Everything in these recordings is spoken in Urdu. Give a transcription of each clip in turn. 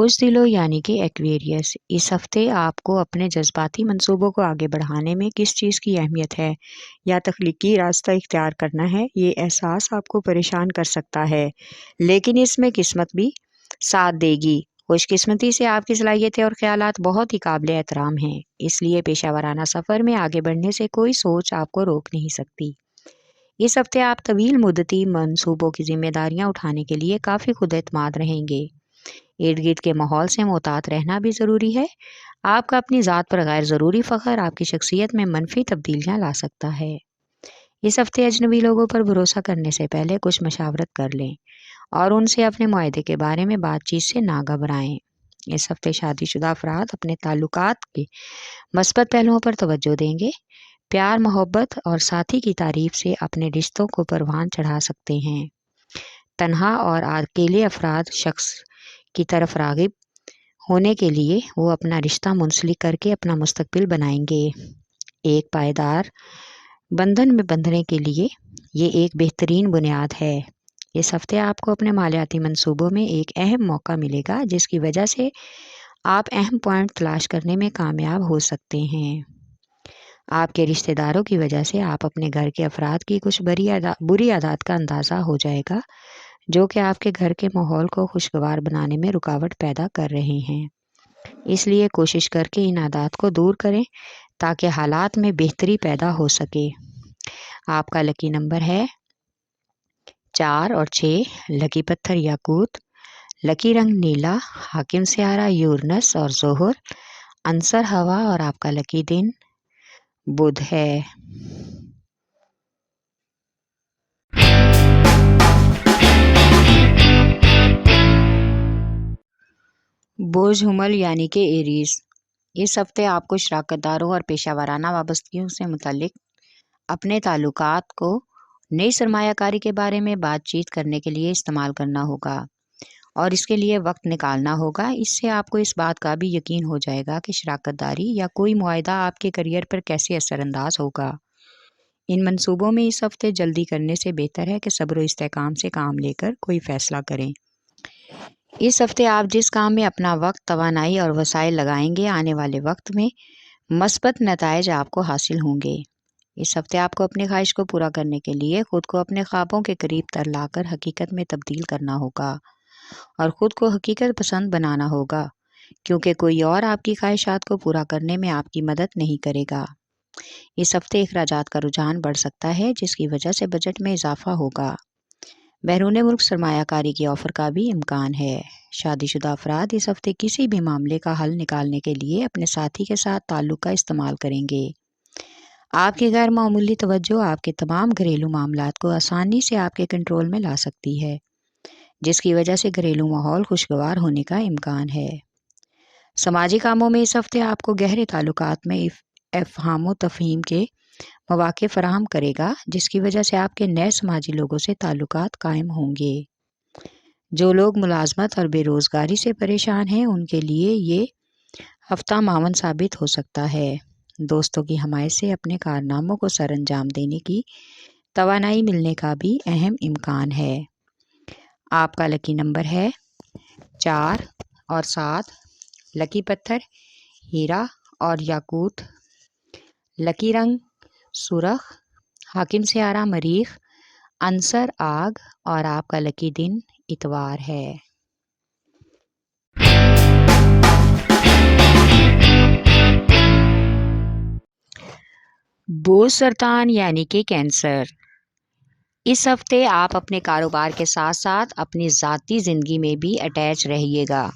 بزدلوں یعنی کہ ایکویریس، اس ہفتے آپ کو اپنے جذباتی منصوبوں کو آگے بڑھانے میں کس چیز کی اہمیت ہے یا تخلیقی راستہ اختیار کرنا ہے، یہ احساس آپ کو پریشان کر سکتا ہے، لیکن اس میں قسمت بھی ساتھ دے گی۔ خوش قسمتی سے آپ کی صلاحیتیں اور خیالات بہت ہی قابل احترام ہیں، اس لیے پیشہ ورانہ سفر میں آگے بڑھنے سے کوئی سوچ آپ کو روک نہیں سکتی۔ اس ہفتے آپ طویل مدتی منصوبوں کی ذمہ داریاں اٹھانے کے لیے کافی خود اعتماد رہیں گے۔ ارد گرد کے ماحول سے محتاط رہنا بھی ضروری ہے۔ آپ کا اپنی ذات پر غیر ضروری فخر آپ کی شخصیت میں منفی تبدیلیاں لا سکتا ہے۔ اس ہفتے اجنبی لوگوں پر بھروسہ کرنے سے پہلے کچھ مشاورت کر لیں اور ان سے اپنے معاہدے کے بارے میں بات چیت سے نہ گھبرائیں۔ اس ہفتے شادی شدہ افراد اپنے تعلقات کے مثبت پہلوؤں پر توجہ دیں گے۔ پیار، محبت اور ساتھی کی تعریف سے اپنے رشتوں کو پروان چڑھا سکتے ہیں۔ تنہا اور اکیلے افراد شخص کی طرف راغب ہونے کے لیے وہ اپنا رشتہ منسلک کر کے اپنا مستقبل بنائیں گے۔ ایک پائیدار بندھن میں بندھنے کے لیے یہ ایک بہترین بنیاد ہے۔ اس ہفتے آپ کو اپنے مالیاتی منصوبوں میں ایک اہم موقع ملے گا، جس کی وجہ سے آپ اہم پوائنٹ تلاش کرنے میں کامیاب ہو سکتے ہیں۔ آپ کے رشتہ داروں کی وجہ سے آپ اپنے گھر کے افراد کی کچھ بری عادات کا اندازہ ہو جائے گا، جو کہ آپ کے گھر کے ماحول کو خوشگوار بنانے میں رکاوٹ پیدا کر رہے ہیں۔ اس لیے کوشش کر کے ان عادات کو دور کریں تاکہ حالات میں بہتری پیدا ہو سکے۔ آپ کا لکی نمبر ہے 4 اور 6، لکی پتھر یاقوت، لکی رنگ نیلا، حاکم سیارہ یورنس اور زحل، عنصر ہوا اور آپ کا لکی دن بدھ ہے۔ برج حمل یعنی کہ ایریز، اس ہفتے آپ کو شراکت داروں اور پیشہ ورانہ وابستگیوں سے متعلق اپنے تعلقات کو نئی سرمایہ کاری کے بارے میں بات چیت کرنے کے لیے استعمال کرنا ہوگا اور اس کے لیے وقت نکالنا ہوگا۔ اس سے آپ کو اس بات کا بھی یقین ہو جائے گا کہ شراکت داری یا کوئی معاہدہ آپ کے کیریئر پر کیسے اثر انداز ہوگا۔ ان منصوبوں میں اس ہفتے جلدی کرنے سے بہتر ہے کہ صبر و استحکام سے کام لے کر کوئی فیصلہ کریں۔ اس ہفتے آپ جس کام میں اپنا وقت، توانائی اور وسائل لگائیں گے، آنے والے وقت میں مثبت نتائج آپ کو حاصل ہوں گے۔ اس ہفتے آپ کو اپنی خواہش کو پورا کرنے کے لیے خود کو اپنے خوابوں کے قریب تر لا کر حقیقت میں تبدیل کرنا ہوگا اور خود کو حقیقت پسند بنانا ہوگا، کیونکہ کوئی اور آپ کی خواہشات کو پورا کرنے میں آپ کی مدد نہیں کرے گا۔ اس ہفتے اخراجات کا رجحان بڑھ سکتا ہے، جس کی وجہ سے بجٹ میں اضافہ ہوگا۔ بیرون ملک سرمایہ کاری کے آفر کا بھی امکان ہے۔ شادی شدہ افراد اس ہفتے کسی بھی معاملے کا حل نکالنے کے لیے اپنے ساتھی کے ساتھ تعلق کا استعمال کریں گے۔ آپ کی غیر معمولی توجہ آپ کے تمام گھریلو معاملات کو آسانی سے آپ کے کنٹرول میں لا سکتی ہے، جس کی وجہ سے گھریلو ماحول خوشگوار ہونے کا امکان ہے۔ سماجی کاموں میں اس ہفتے آپ کو گہرے تعلقات میں افہام و تفہیم کے مواقع فراہم کرے گا، جس کی وجہ سے آپ کے نئے سماجی لوگوں سے تعلقات قائم ہوں گے۔ جو لوگ ملازمت اور بے روزگاری سے پریشان ہیں، ان کے لیے یہ ہفتہ معاون ثابت ہو سکتا ہے۔ دوستوں کی حمایت سے اپنے کارناموں کو سر انجام دینے کی توانائی ملنے کا بھی اہم امکان ہے۔ آپ کا لکی نمبر ہے 4 اور 7، لکی پتھر ہیرا اور یاقوت، لکی رنگ سرخ، حاکم سیارہ مریخ، عنصر آگ اور آپ کا لکی دن اتوار ہے۔ بوجھ سرطان یعنی کہ کینسر، اس ہفتے آپ اپنے کاروبار کے ساتھ ساتھ اپنی ذاتی زندگی میں بھی اٹیچ رہیے گا،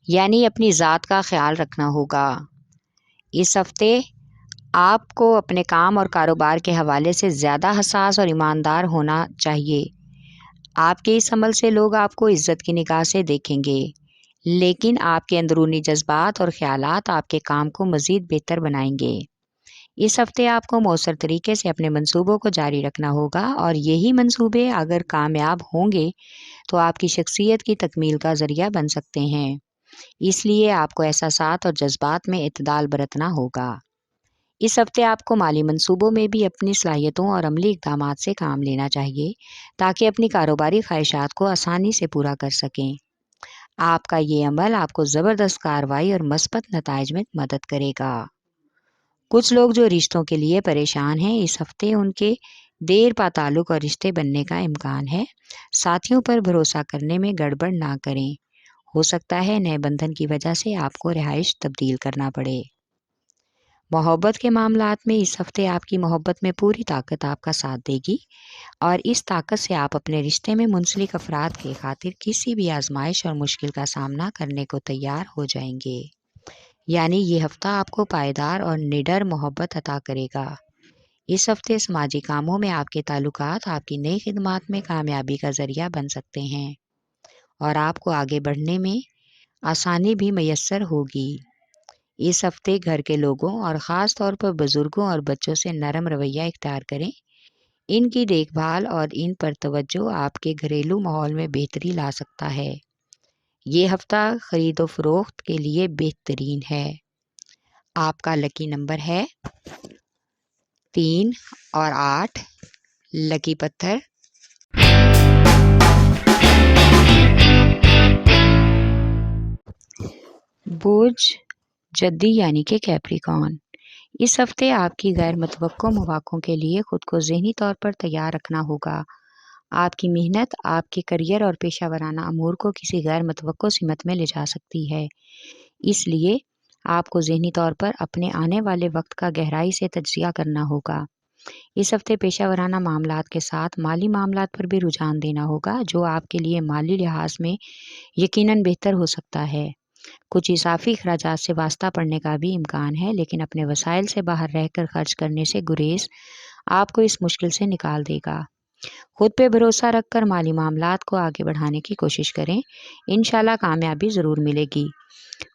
یعنی اپنی ذات کا خیال رکھنا ہوگا۔ اس ہفتے آپ کو اپنے کام اور کاروبار کے حوالے سے زیادہ حساس اور ایماندار ہونا چاہیے۔ آپ کے اس عمل سے لوگ آپ کو عزت کی نگاہ سے دیکھیں گے، لیکن آپ کے اندرونی جذبات اور خیالات آپ کے کام کو مزید بہتر بنائیں گے۔ اس ہفتے آپ کو مؤثر طریقے سے اپنے منصوبوں کو جاری رکھنا ہوگا اور یہی منصوبے اگر کامیاب ہوں گے تو آپ کی شخصیت کی تکمیل کا ذریعہ بن سکتے ہیں۔ اس لیے آپ کو احساسات اور جذبات میں اعتدال برتنا ہوگا۔ اس ہفتے آپ کو مالی منصوبوں میں بھی اپنی صلاحیتوں اور عملی اقدامات سے کام لینا چاہیے تاکہ اپنی کاروباری خواہشات کو آسانی سے پورا کر سکیں۔ آپ کا یہ عمل آپ کو زبردست کارروائی اور مثبت نتائج میں مدد کرے گا۔ کچھ لوگ جو رشتوں کے لیے پریشان ہیں، اس ہفتے ان کے دیر پا تعلق اور رشتے بننے کا امکان ہے۔ ساتھیوں پر بھروسہ کرنے میں گڑبڑ نہ کریں، ہو سکتا ہے نئے بندھن کی وجہ سے آپ کو رہائش تبدیل کرنا پڑے۔ محبت کے معاملات میں اس ہفتے آپ کی محبت میں پوری طاقت آپ کا ساتھ دے گی اور اس طاقت سے آپ اپنے رشتے میں منسلک افراد کے خاطر کسی بھی آزمائش اور مشکل کا سامنا کرنے کو تیار ہو جائیں گے۔ یعنی یہ ہفتہ آپ کو پائیدار اور نڈر محبت عطا کرے گا۔ اس ہفتے سماجی کاموں میں آپ کے تعلقات آپ کی نئی خدمات میں کامیابی کا ذریعہ بن سکتے ہیں اور آپ کو آگے بڑھنے میں آسانی بھی میسر ہوگی۔ اس ہفتے گھر کے لوگوں اور خاص طور پر بزرگوں اور بچوں سے نرم رویہ اختیار کریں۔ ان کی دیکھ بھال اور ان پر توجہ آپ کے گھریلو ماحول میں بہتری لا سکتا ہے۔ یہ ہفتہ خرید و فروخت کے لیے بہترین ہے۔ آپ کا لکی نمبر ہے 3 اور 8۔ لکی پتھر برج جدی یعنی کہ کیپریکارن۔ اس ہفتے آپ کی غیر متوقع مواقعوں کے لیے خود کو ذہنی طور پر تیار رکھنا ہوگا۔ آپ کی محنت آپ کے کیریئر اور پیشہ ورانہ امور کو کسی غیر متوقع سمت میں لے جا سکتی ہے۔ اس لیے آپ کو ذہنی طور پر اپنے آنے والے وقت کا گہرائی سے تجزیہ کرنا ہوگا۔ اس ہفتے پیشہ ورانہ معاملات کے ساتھ مالی معاملات پر بھی رجحان دینا ہوگا، جو آپ کے لیے مالی لحاظ میں یقیناً بہتر ہو سکتا ہے۔ کچھ اضافی اخراجات سے واسطہ پڑنے کا بھی امکان ہے، لیکن اپنے وسائل سے باہر رہ کر خرچ کرنے سے گریز آپ کو اس مشکل سے نکال دے گا۔ خود پہ بھروسہ رکھ کر مالی معاملات کو آگے بڑھانے کی کوشش کریں، انشاءاللہ کامیابی ضرور ملے گی۔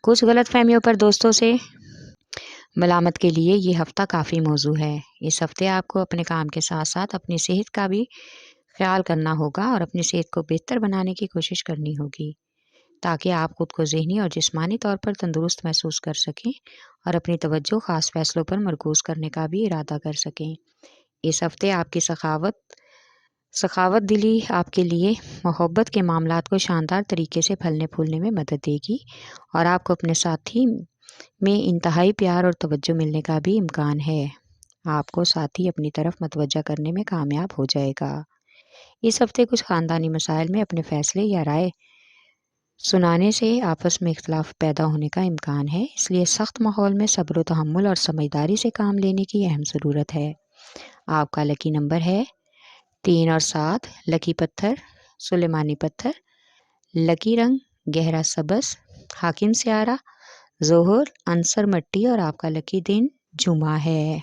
کچھ غلط فہمیوں پر دوستوں سے ملامت کے لیے یہ ہفتہ کافی موزوں ہے۔ اس ہفتے آپ کو اپنے کام کے ساتھ ساتھ اپنی صحت کا بھی خیال کرنا ہوگا اور اپنی صحت کو بہتر بنانے کی کوشش کرنی ہوگی، تاکہ آپ خود کو ذہنی اور جسمانی طور پر تندرست محسوس کر سکیں اور اپنی توجہ خاص فیصلوں پر مرکوز کرنے کا بھی ارادہ کر سکیں۔ اس ہفتے آپ کی سخاوت دلی آپ کے لیے محبت کے معاملات کو شاندار طریقے سے پھلنے پھولنے میں مدد دے گی اور آپ کو اپنے ساتھی میں انتہائی پیار اور توجہ ملنے کا بھی امکان ہے۔ آپ کو ساتھی اپنی طرف متوجہ کرنے میں کامیاب ہو جائے گا۔ اس ہفتے کچھ خاندانی مسائل میں اپنے فیصلے یا رائے سنانے سے آپس میں اختلاف پیدا ہونے کا امکان ہے، اس لیے سخت ماحول میں صبر و تحمل اور سمجھداری سے کام لینے کی اہم ضرورت ہے۔ آپ کا لکی نمبر ہے 3 اور 7۔ لکی پتھر سلیمانی پتھر۔ لکی رنگ گہرا سبز، حاکم سیارہ ظہر، عنصر مٹی اور آپ کا لکی دن جمعہ ہے۔